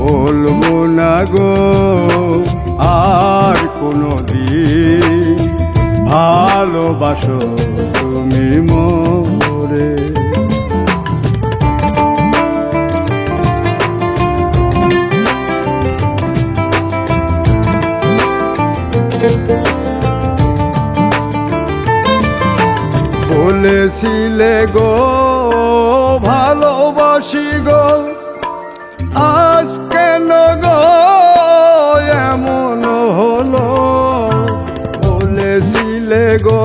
বলবো না গো আর কোনো দিন ভালোবাসো তুমি মোরে। বলেছিলে গো ভালোবাসি গো, আজ কেন গো এমন হলো? বলেছিলে গো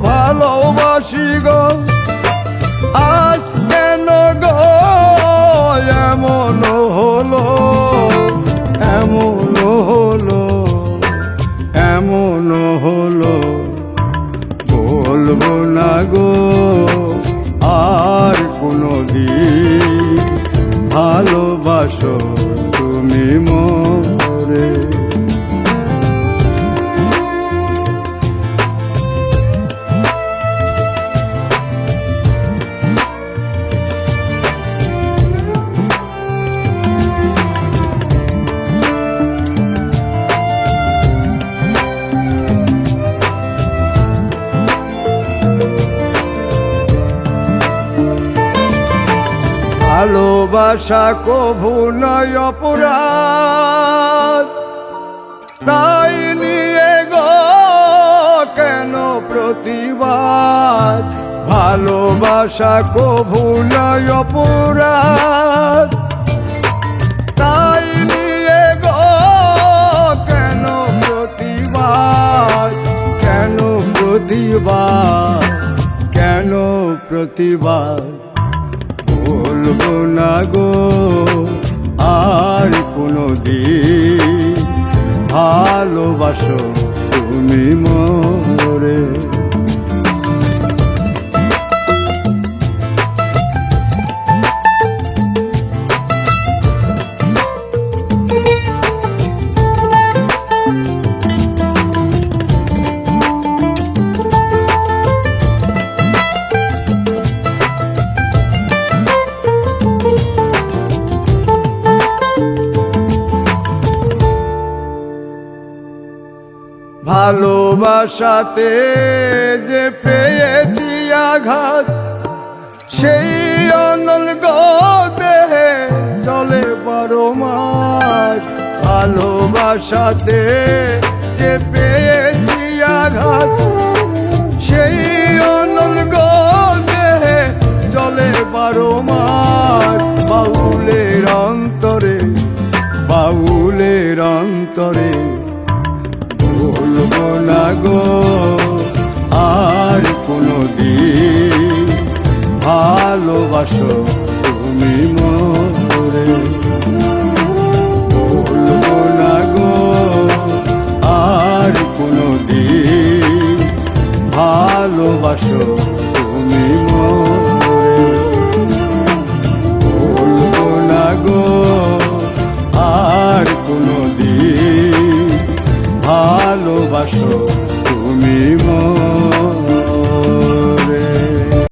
ভালোবাসি গো, আজ কেন গো এমন হলো? এমন হলো, এমন হলো। বলবো না গো আর কোনো দিন ভালোবাসো তুমি মোরে। ভালোবাসা কভু নয় অপরাধ, তাই নিয়ে গো কেন প্রতিবাদ? ভালোবাসা কভু নয় অপরাধ, তাই নিয়ে গো কেন প্রতিবাদ? কেন প্রতিবাদ? কেন প্রতিবাদ? বলবো না গো আর কোনো দিন ভালোবাসো তুমি মোরে। ভালোবাসাতে যে পেয়েছি আঘাত, সেই অনল গো দেহে চলে 12 মাস। ভালোবাসাতে যে পেয়েছি আঘাত, সেই অনল গো দেহে চলে 12 মাস। বাউলের অন্তরে, বাউলের অন্তরে বলবো না গো আর কোনো দিন ভালোবাসো